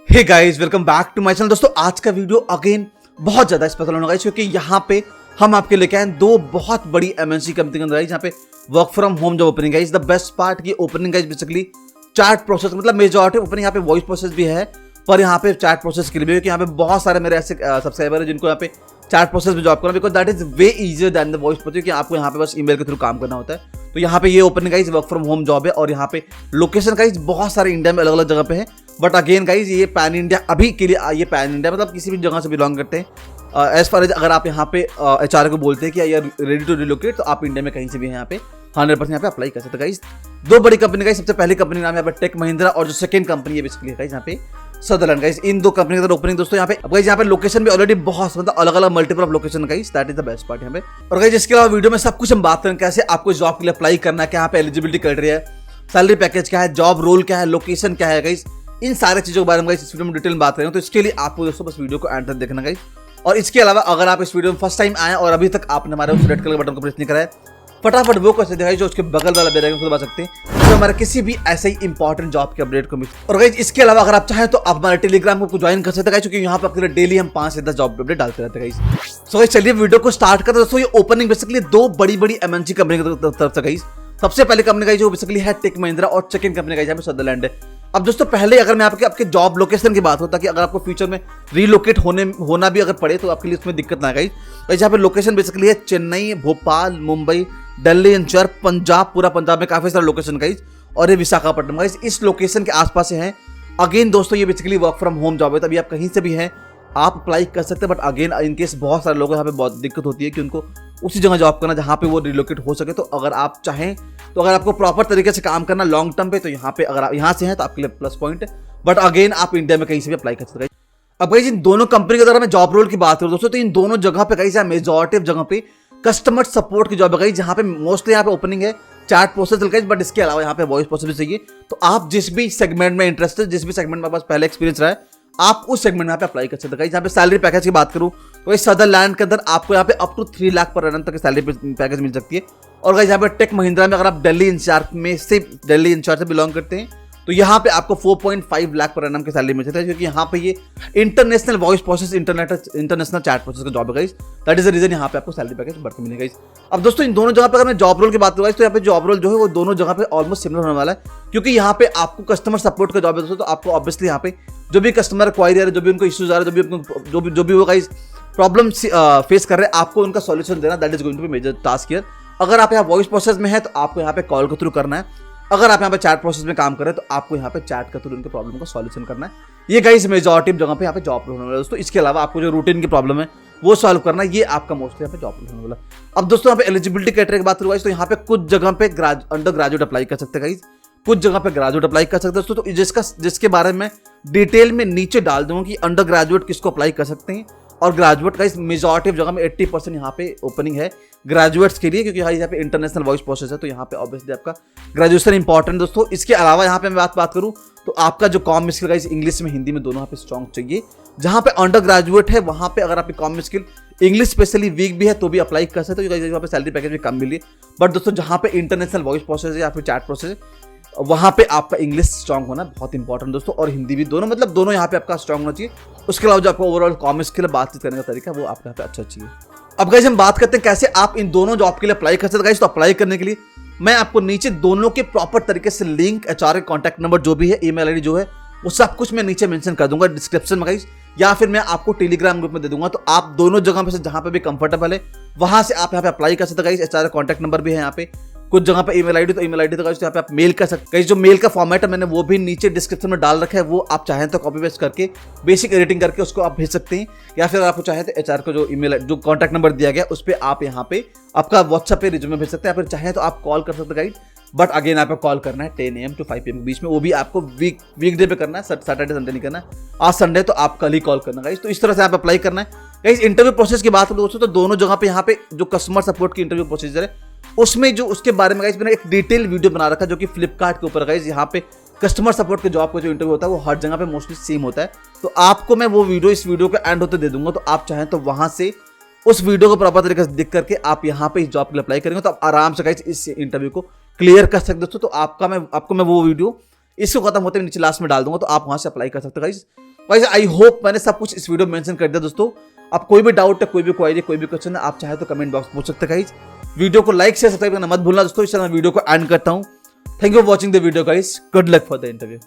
Hey guys, welcome back to my channel. दोस्तों आज का वीडियो अगेन बहुत ज्यादा स्पेशल होने वाला है क्योंकि यहाँ पे हम आपके लेके आए दो बहुत बड़ी एमएनसी कंपनी के अंदर जहाँ पे work from home job opening है। द बेस्ट पार्ट की ओपनिंग है बेसिकली चैट प्रोसेस, मतलब मेजॉरिटी ओपनिंग यहाँ पे वॉइस प्रोसेस भी है, पर यहाँ पे चैट प्रोसेस के लिए भी, क्योंकि यहाँ पे बहुत सारे मेरे ऐसे सब्सक्राइबर है जिनको यहाँ पे चैट प्रोसेस में जॉब करना, because that is way easier then the voice process, कि आपको यहाँ पे बस ईमेल के थ्रू काम करना होता है। तो यहाँ पे ये opening guys work from home job है और यहाँ पे लोकेशन गाइज बहुत सारे इंडिया में अलग अलग जगह पे है, बट अगेन गाइज ये पैन इंडिया अभी के लिए, ये पैन इंडिया मतलब किसी भी जगह से बिलोंग करते हैं। एज फार एज अगर आप यहाँ पे एचआर को बोलते हैं कि यार रेडी टू रिलोकेट, तो आप इंडिया में कहीं से भी यहाँ पे 100% यहाँ पे अप्लाई कर सकते हैं गाइज। दो बड़ी कंपनी गाइज, सबसे पहली कंपनी नाम है यहाँ पे टेक महिंद्रा और जो सेकंड कंपनी है बेसिकली गाइज यहाँ पे सदरलैंड गाइज। इन दो कंपनी का ओपनिंग दोस्तों यहाँ पे गाइज यहाँ पे लोकेशन भी ऑलरेडी बहुत मतलब अलग अलग multiple of location guys, that is the best part यहाँ पे। और गाइज इसके अलावा वीडियो में सब कुछ हम बात करें कैसे आपको जॉब के लिए अप्लाई करना है, क्या यहाँ पे एलिजिबिलिटी क्राइटेरिया है, सैलरी पैकेज क्या है, जॉब रोल क्या है, लोकेशन क्या है गाइज, इन सारे चीजों के बारे में गाइज इस वीडियो में डिटेल में बात करेंगे। तो इसके लिए आपको दोस्तों बस वीडियो को एंड तक देखना गाइज। और इसके अलावा अगर आप इस वीडियो में फर्स्ट टाइम आए और अभी तक आपने हमारे उस रेड कलर बटन को प्रेस नहीं करा है, फटाफट वो कैसे दिखाई जो उसके बगल वाला बेल आइकन को दबा सकते हैं तो हमारे किसी भी ऐसे ही इंपॉर्टेंट जॉब के अपडेट को मिल। और गाइस इसके अलावा अगर आप चाहें तो आप हमारे टेलीग्राम को ज्वाइन कर सकते हैं क्योंकि यहाँ पर आपके लिए डेली हम 5 से 10 जॉब अपडेट डालते रहते हैं गाइस। सो गाइस चलिए वीडियो को स्टार्ट करते हैं। दोस्तों ये ओपनिंग बेसिकली दो बड़ी बड़ी एमएनसी कंपनी की तरफ से गाइस। सबसे पहले कंपनी का जो बेसिकली है टेक महिंद्रा और सेकंड कंपनी का यहाँ पे सदरलैंड है। अब दोस्तों पहले अगर मैं आपके जॉब लोकेशन की बात होता कि अगर आपको फ्यूचर में रीलोकेट होना भी अगर पड़े तो आपके लिए उसमें दिक्कत ना आए। गाइस यहाँ पे लोकेशन बेसिकली है चेन्नई, भोपाल, मुंबई, दिल्ली एनसीआर, पंजाब, पूरा पंजाब में काफी सारे लोकेशन गाइस, और ये विशाखापट्टनम गाइस इस लोकेशन के आसपास से हैं। अगेन दोस्तों ये basically work from home job है, तभी आप कहीं से भी हैं आप अप्लाई कर सकते हैं। बट अगेन इनकेस बहुत सारे लोगों को यहाँ पे बहुत दिक्कत होती है कि उनको उसी जगह जॉब करना जहाँ पे वो रिलोकेट हो सके। तो अगर आप चाहें तो अगर आपको प्रॉपर तरीके से काम करना लॉन्ग टर्म पे, तो यहाँ पे अगर आप यहाँ से हैं तो आपके लिए प्लस पॉइंट है। बट अगेन आप इंडिया में कहीं से भी अप्लाई कर सकते हैं। अब गाइस इन दोनों कंपनी की अगर मैं जॉब रोल की बात करूँ दोस्तों, तो इन दोनों जगह पे गाइस मेजॉरिटी जगह पे कस्टमर सपोर्ट की जॉब है गाइस, जहाँ पे मोस्टली यहाँ पे ओपनिंग है चैट प्रोसेस गाइस, बट इसके अलावा यहाँ पे वॉइस प्रोसेस भी चाहिए। तो आप जिस भी सेगमेंट में इंटरेस्टेड, जिस भी सेगमेंट में पास पहले एक्सपीरियंस रहा है, आप उस सेगमेंट में यहाँ पे अप्लाई कर सकते हैं। यहाँ पे सैलरी पैकेज की बात करूँ तो इस सदरलैंड के अंदर आपको यहाँ पे अप टू 3 लाख पर annum तक सैलरी पैकेज मिल सकती है। और गाइस यहाँ पे टेक महिंद्रा में अगर आप दिल्ली एनसीआर से बिलोंग करते हैं तो यहाँ पे आपको 4.5 लाख पर annum की सैलरी मिल सकती है, क्योंकि यहाँ पे ये international voice process, international chat process का जॉब है guys. That is the reason यहाँ पे आपको सैलरी पैकेज बढ़ के मिलेगा गाइस। अब दोस्तों इन दोनों जगह पे अगर मैं जॉब रोल की बात करूँ तो यहाँ पे जॉब रोल जो है वो दोनों जगह पे ऑलमोस्ट सिमिलर होने वाला है, क्योंकि यहाँ पे आपको कस्टमर सपोर्ट का जॉब है दोस्तों। तो आपको ऑब्वियसली यहाँ पे जो भी कस्टमर क्वारी आ रहे, जो भी उनको इश्यूज आ रहे, जो भी वो गाइस प्रॉब्लम फेस कर रहे हैं, आपको उनका सॉल्यूशन देना, that is going to be major task here. अगर आप यहाँ वॉइस प्रोसेस में है तो आपको यहाँ पे कॉल के थ्रू करना है, अगर आप यहाँ पे चैट प्रोसेस में काम कर रहे हैं तो आपको यहाँ पे चैट के थ्रू उनके प्रॉब्लम का सॉल्यूशन करना है। ये गाइस मेजॉरिटी जगह पे यहाँ पे जॉब रोल होने वाला है दोस्तों। इसके अलावा आपको जो रूटीन की प्रॉब्लम है वो सॉल्व करना है, ये आपका मोस्टली यहाँ पे जॉब रोल होने वाला है। अब दोस्तों यहाँ पे एलिजिबिलिटी क्राइटेरिया की बात करूँ तो यहाँ पे कुछ जगह पे अंडर ग्रेजुएट अप्लाई कर सकते हैं गाइस, कुछ जगह पे ग्रेजुएट अप्लाई कर सकते हैं दोस्तों। तो जिसके बारे में डिटेल में नीचे डाल दूंगा कि अंडर ग्रेजुएट किसको अप्लाई कर सकते हैं और ग्रेजुएट गाइस मेजॉरिटी जगह में 80% यहाँ पे ओपनिंग है ग्रेजुएट्स के लिए, क्योंकि यहाँ पे इंटरनेशनल वॉइस प्रोसेस है, तो यहाँ पे ऑब्वियसली आपका ग्रेजुएशन इंपॉर्टेंट दोस्तों। इसके अलावा यहाँ पे मैं बात करूँ तो आपका जो कॉम स्किल गाइस इंग्लिश में हिंदी में दोनों यहाँ पे स्ट्रॉन्ग चाहिए। जहाँ पे अंडर ग्रेजुएट है वहाँ पे अगर आपकी comm skill English specially weak भी है तो भी अप्लाई कर सकते हो, यहाँ पे सैलरी पैकेज भी कम मिली। बट दोस्तों जहाँ पे इंटरनेशनल वॉइस प्रोसेस है या फिर चैट प्रोसेस है वहाँ पे आपका इंग्लिश स्ट्रांग होना बहुत इंपॉर्टेंट दोस्तों, और हिंदी भी दोनों, मतलब दोनों यहाँ पे आपका स्ट्रांग होना चाहिए। उसके अलावा जो आपका ओवरऑल कॉम स्किल बातचीत करने का तरीका वो आपका यहाँ पे अच्छा चाहिए। अब गाइस हम बात करते हैं कैसे आप इन दोनों जॉब के लिए अप्लाई कर सकते हैं गाइस। तो अप्लाई करने के लिए मैं आपको नीचे दोनों के प्रॉपर तरीके से लिंक, एचआर कॉन्टैक्ट नंबर जो भी है, ईमेल आईडी जो है, वो सब कुछ मैं नीचे मेंशन कर दूंगा डिस्क्रिप्शन में गाइस, या फिर मैं आपको टेलीग्राम ग्रुप में दे दूंगा। तो आप दोनों जगह पे से जहां पे भी कंफर्टेबल है वहां से आप यहाँ पे अप्लाई कर सकते हैं गाइस। एचआर कॉन्टैक्ट नंबर भी है यहाँ पे, कुछ जगह पे ईमेल आईडी, तो ईमेल आईडी तो गाइस यहाँ पे आप मेल कर सकते हैं। जो मेल का फॉर्मेट है मैंने वो भी नीचे डिस्क्रिप्शन में डाल रखा है, वो आप चाहें तो कॉपी पेस्ट करके बेसिक एडिटिंग करके उसको आप भेज सकते हैं, या फिर आपको चाहे तो एचआर को जो ईमेल जो कॉन्टैक्ट नंबर दिया गया उस पर आप यहाँ पे आपका व्हाट्सएप पे रिज्यूमे भेज सकते हैं, या फिर चाहे तो आप कॉल कर सकते हैं गाइस। बट अगेन आपको कॉल करना है 10 AM to 5 PM के बीच में, वो भी आपको वीकडे पे करना है, सैटरडे संडे नहीं करना है। आज संडे तो आप कल ही कॉल करना गाइस। तो इस तरह से आप अप्लाई करना है गाइस। इंटरव्यू प्रोसेस की बात करें दोस्तों तो दोनों जगह पे यहाँ पे जो कस्टमर सपोर्ट की इंटरव्यू प्रोसीजर है उसमें जो उसके बारे में गाइस मैंने एक डिटेल वीडियो बना रखा है जो कि फ्लिपकार्ट के ऊपर गाइस। यहाँ पे कस्टमर सपोर्ट के जॉब का जो इंटरव्यू होता है वो हर जगह पे मोस्टली सेम होता है। तो आपको मैं वो वीडियो इस वीडियो के एंड होते दे दूंगा, तो आप चाहें तो वहां से उस वीडियो को प्रॉपर तरीके से देख करके आप यहाँ पे इस जॉब के लिए अप्लाई करेंगे तो आप आराम से गाइस इस इंटरव्यू को क्लियर कर सकते हो। तो आपको मैं वो वीडियो इसको खत्म होते नीचे लास्ट में डाल दूंगा, तो आप वहां से अप्लाई कर सकते हो गाइस। आई होप मैंने सब कुछ इस वीडियो में मेंशन कर दिया दोस्तों। आप कोई भी डाउट है, कोई भी क्वेरी, कोई भी क्वेश्चन है, आप चाहे तो कमेंट बॉक्स में पूछ सकते हैं गाइस। वीडियो को लाइक शेयर सब्सक्राइब करना मत भूलना दोस्तों। इस तरह वीडियो को एंड करता हूं। Thank you for watching the video guys. Good luck for the interview.